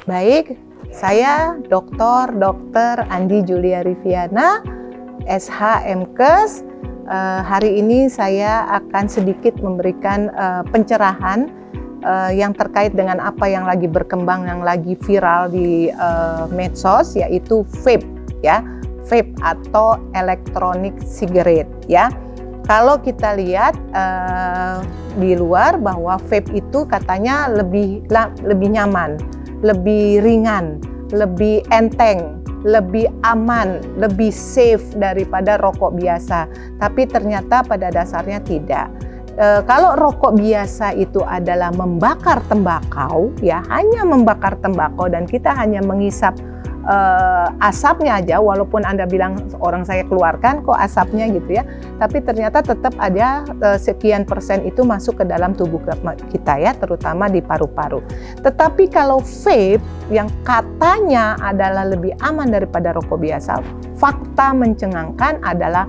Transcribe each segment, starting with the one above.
Baik, saya Dr. Andi Julia Riviana, SH MKes. Hari ini saya akan sedikit memberikan pencerahan yang terkait dengan apa yang lagi berkembang, yang lagi viral di medsos, yaitu vape, ya, vape atau electronic cigarette, ya. Kalau kita lihat di luar bahwa vape itu katanya lebih nyaman, lebih ringan, lebih enteng, lebih aman, lebih safe daripada rokok biasa. Tapi ternyata pada dasarnya tidak. Kalau rokok biasa itu adalah membakar tembakau, ya hanya membakar tembakau dan kita hanya menghisap asapnya aja, walaupun Anda bilang orang saya keluarkan kok asapnya gitu ya, tapi ternyata tetap ada sekian persen itu masuk ke dalam tubuh kita ya, terutama di paru-paru. Tetapi kalau vape yang katanya adalah lebih aman daripada rokok biasa, fakta mencengangkan adalah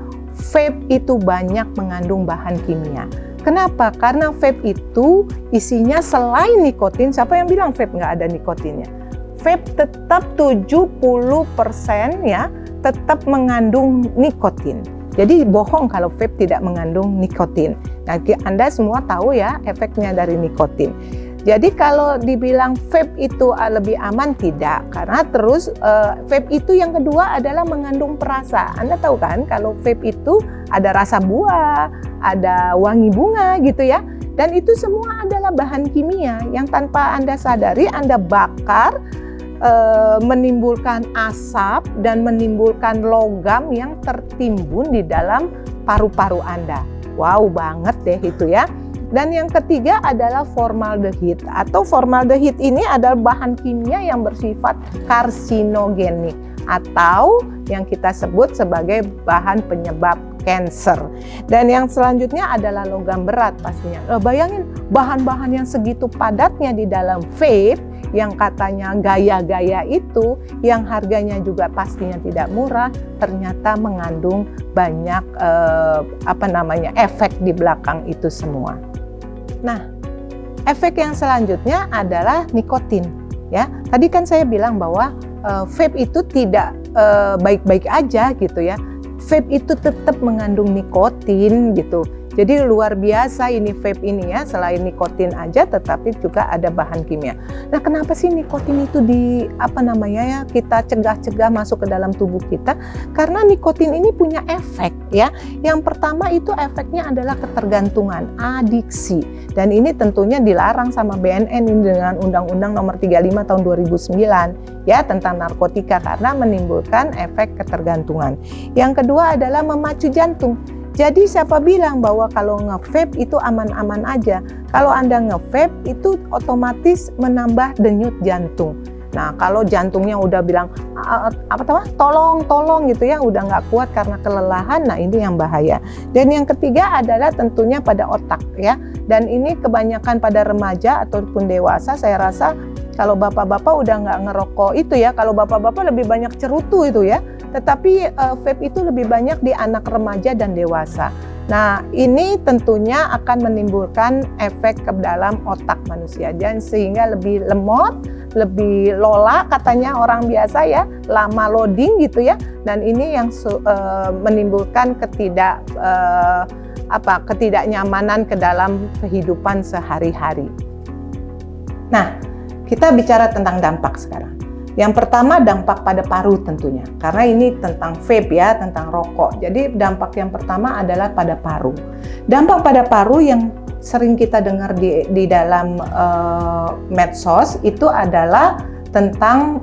vape itu banyak mengandung bahan kimia. Kenapa? Karena vape itu isinya selain nikotin, siapa yang bilang vape nggak ada nikotinnya? Vape tetap 70% ya, tetap mengandung nikotin. Jadi bohong kalau vape tidak mengandung nikotin. Nah, Anda semua tahu ya efeknya dari nikotin. Jadi kalau dibilang vape itu lebih aman, tidak. Karena terus vape itu yang kedua adalah mengandung perasa. Anda tahu kan kalau vape itu ada rasa buah, ada wangi bunga gitu ya. Dan itu semua adalah bahan kimia yang tanpa Anda sadari Anda bakar, menimbulkan asap dan menimbulkan logam yang tertimbun di dalam paru-paru Anda. Wow banget deh itu ya. Dan yang ketiga adalah formaldehid, atau formaldehid ini adalah bahan kimia yang bersifat karsinogenik atau yang kita sebut sebagai bahan penyebab cancer. Dan yang selanjutnya adalah logam berat pastinya. Bayangin bahan-bahan yang segitu padatnya di dalam vape yang katanya gaya-gaya itu, yang harganya juga pastinya tidak murah, ternyata mengandung banyak efek di belakang itu semua. Nah, efek yang selanjutnya adalah nikotin. Ya, tadi kan saya bilang bahwa vape itu tidak baik-baik aja gitu ya. Vape itu tetap mengandung nikotin gitu. Jadi luar biasa ini vape ini ya, selain nikotin aja tetapi juga ada bahan kimia. Nah, kenapa sih nikotin itu kita cegah masuk ke dalam tubuh kita? Karena nikotin ini punya efek ya. Yang pertama itu efeknya adalah ketergantungan, adiksi. Dan ini tentunya dilarang sama BNN ini dengan Undang-Undang Nomor 35 tahun 2009 ya tentang narkotika karena menimbulkan efek ketergantungan. Yang kedua adalah memacu jantung. Jadi siapa bilang bahwa kalau nge-vape itu aman-aman aja? Kalau Anda nge-vape itu otomatis menambah denyut jantung. Nah, kalau jantungnya udah bilang tolong gitu ya, udah nggak kuat karena kelelahan, nah ini yang bahaya. Dan yang ketiga adalah tentunya pada otak ya. Dan ini kebanyakan pada remaja ataupun dewasa, saya rasa kalau bapak-bapak udah nggak ngerokok itu ya, kalau bapak-bapak lebih banyak cerutu itu ya. Tetapi vape itu lebih banyak di anak remaja dan dewasa. Nah, ini tentunya akan menimbulkan efek ke dalam otak manusia dan sehingga lebih lemot, lebih lola katanya orang biasa ya, lama loading gitu ya. Dan ini yang menimbulkan ketidaknyamanan ke dalam kehidupan sehari-hari. Nah, kita bicara tentang dampak sekarang. Yang pertama dampak pada paru tentunya, karena ini tentang vape ya, tentang rokok. Jadi dampak yang pertama adalah pada paru. Dampak pada paru yang sering kita dengar di dalam medsos itu adalah tentang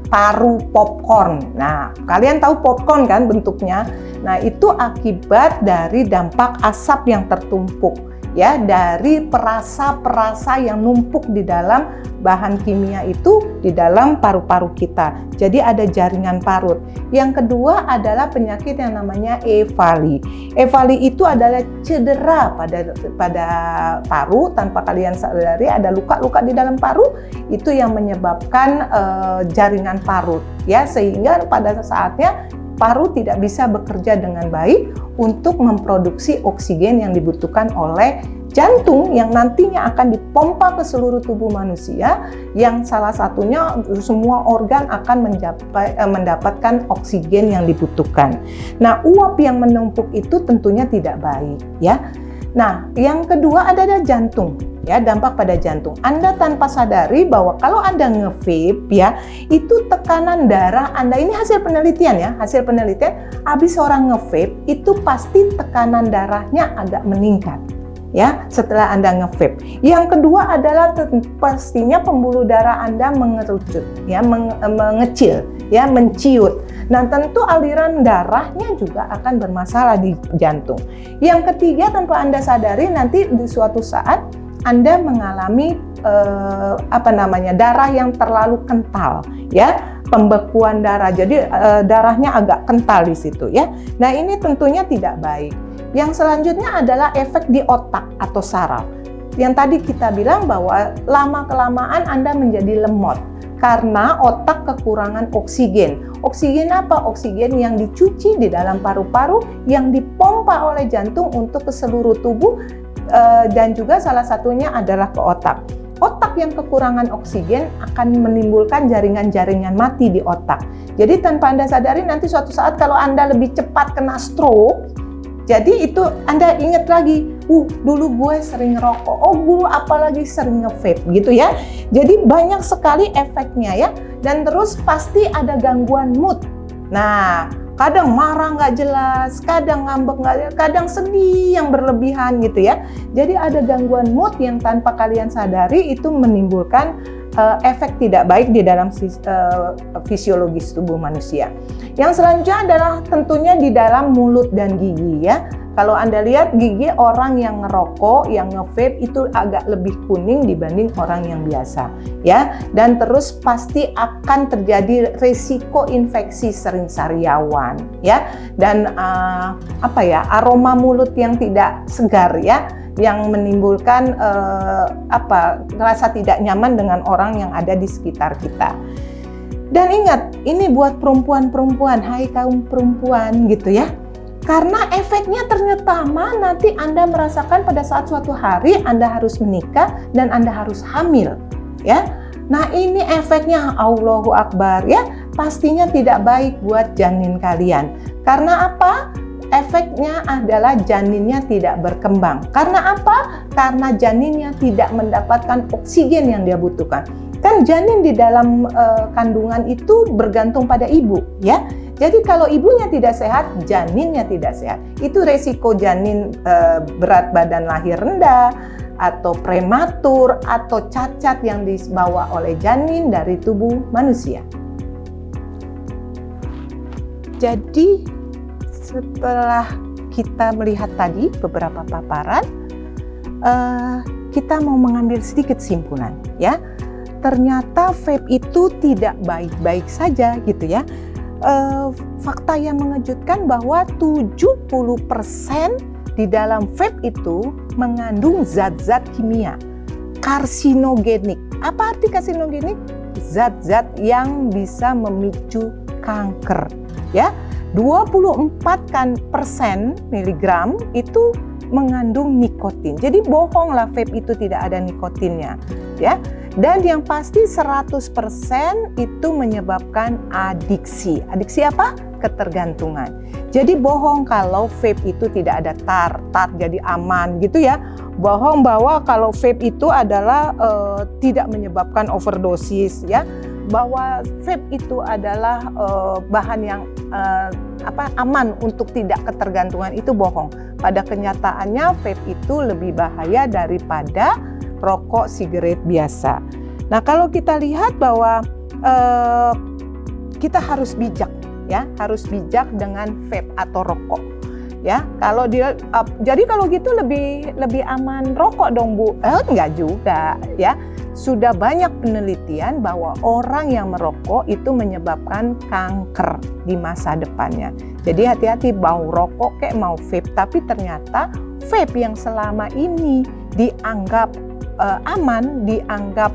paru popcorn. Nah, kalian tahu popcorn kan bentuknya? Nah, itu akibat dari dampak asap yang tertumpuk. Ya, dari perasa-perasa yang numpuk di dalam bahan kimia itu di dalam paru-paru kita. Jadi ada jaringan parut. Yang kedua adalah penyakit yang namanya EVALI. EVALI itu adalah cedera pada paru tanpa kalian sadari, ada luka-luka di dalam paru itu yang menyebabkan jaringan parut ya, sehingga pada saatnya paru tidak bisa bekerja dengan baik untuk memproduksi oksigen yang dibutuhkan oleh jantung yang nantinya akan dipompa ke seluruh tubuh manusia, yang salah satunya semua organ akan mendapatkan oksigen yang dibutuhkan. Nah, uap yang menumpuk itu tentunya tidak baik, ya. Nah, yang kedua adalah jantung, ya, dampak pada jantung. Anda tanpa sadari bahwa kalau Anda nge-vape, ya, itu tekanan darah Anda, ini hasil penelitian, ya, hasil penelitian, habis orang nge-vape itu pasti tekanan darahnya agak meningkat, ya, setelah Anda nge-vape. Yang kedua adalah pastinya pembuluh darah Anda mengerucut, ya, mengecil, ya, menciut. Nah, tentu aliran darahnya juga akan bermasalah di jantung. Yang ketiga, tanpa Anda sadari, nanti di suatu saat Anda mengalami darah yang terlalu kental, ya, pembekuan darah. Jadi darahnya agak kental di situ, ya. Nah, ini tentunya tidak baik. Yang selanjutnya adalah efek di otak atau saraf. Yang tadi kita bilang bahwa lama-kelamaan Anda menjadi lemot karena otak kekurangan oksigen. Oksigen apa? Oksigen yang dicuci di dalam paru-paru, yang dipompa oleh jantung untuk ke seluruh tubuh, dan juga salah satunya adalah ke otak. Otak yang kekurangan oksigen akan menimbulkan jaringan-jaringan mati di otak. Jadi tanpa Anda sadari, nanti suatu saat kalau Anda lebih cepat kena stroke, jadi itu Anda ingat lagi, dulu gue sering ngerokok, dulu apalagi sering nge-vape gitu, ya. Jadi banyak sekali efeknya, ya. Dan terus pasti ada gangguan mood. Nah, kadang marah nggak jelas, kadang ngambek nggak jelas, kadang sedih yang berlebihan gitu, ya. Jadi ada gangguan mood yang tanpa kalian sadari itu menimbulkan efek tidak baik di dalam fisiologis tubuh manusia. Yang selanjutnya adalah tentunya di dalam mulut dan gigi, ya. Kalau Anda lihat gigi orang yang ngerokok, yang nge-vape itu agak lebih kuning dibanding orang yang biasa, ya. Dan terus pasti akan terjadi resiko infeksi sering sariawan, ya. Dan aroma mulut yang tidak segar, ya, yang menimbulkan rasa tidak nyaman dengan orang yang ada di sekitar kita. Dan ingat, ini buat perempuan-perempuan, hai kaum perempuan gitu, ya. Karena efeknya ternyata nanti Anda merasakan pada saat suatu hari Anda harus menikah dan Anda harus hamil, ya. Nah, ini efeknya Allahu Akbar, ya. Pastinya tidak baik buat janin kalian. Karena apa? Efeknya adalah janinnya tidak berkembang. Karena apa? Karena janinnya tidak mendapatkan oksigen yang dia butuhkan. Kan janin di dalam kandungan itu bergantung pada ibu, ya. Jadi kalau ibunya tidak sehat, janinnya tidak sehat. Itu resiko janin berat badan lahir rendah, atau prematur, atau cacat yang dibawa oleh janin dari tubuh manusia. Jadi setelah kita melihat tadi beberapa paparan, kita mau mengambil sedikit simpulan, ya. Ternyata vape itu tidak baik-baik saja gitu, ya. Fakta yang mengejutkan bahwa 70% di dalam vape itu mengandung zat-zat kimia karsinogenik. Apa arti karsinogenik? Zat-zat yang bisa memicu kanker, ya. 24% miligram itu mengandung nikotin. Jadi bohonglah vape itu tidak ada nikotinnya, ya. Dan yang pasti 100% itu menyebabkan adiksi. Adiksi apa? Ketergantungan. Jadi bohong kalau vape itu tidak ada tar jadi aman gitu, ya. Bohong bahwa kalau vape itu adalah tidak menyebabkan overdosis, ya. Bahwa vape itu adalah bahan yang aman untuk tidak ketergantungan, itu bohong. Pada kenyataannya vape itu lebih bahaya daripada rokok sigaret biasa. Nah, kalau kita lihat bahwa kita harus bijak, ya, harus bijak dengan vape atau rokok, ya. Kalau dia jadi kalau gitu lebih aman rokok dong, Bu. Enggak juga, ya. Sudah banyak penelitian bahwa orang yang merokok itu menyebabkan kanker di masa depannya. Jadi hati-hati mau rokok kayak mau vape, tapi ternyata vape yang selama ini dianggap aman, dianggap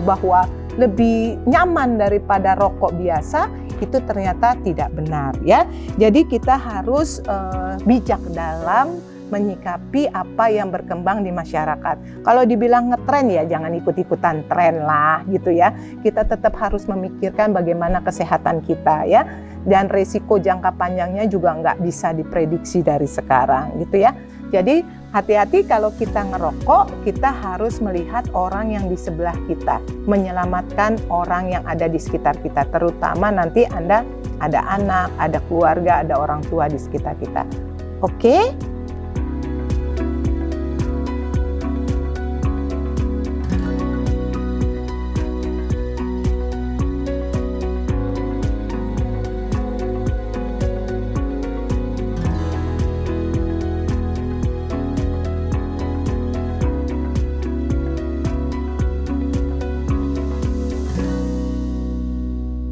bahwa lebih nyaman daripada rokok biasa, itu ternyata tidak benar ya. Jadi kita harus bijak dalam menyikapi apa yang berkembang di masyarakat. Kalau dibilang ngetren ya jangan ikut-ikutan tren lah gitu ya. Kita tetap harus memikirkan bagaimana kesehatan kita ya. Dan resiko jangka panjangnya juga nggak bisa diprediksi dari sekarang gitu ya. Jadi hati-hati kalau kita ngerokok, kita harus melihat orang yang di sebelah kita, menyelamatkan orang yang ada di sekitar kita, terutama nanti Anda ada anak, ada keluarga, ada orang tua di sekitar kita. Oke?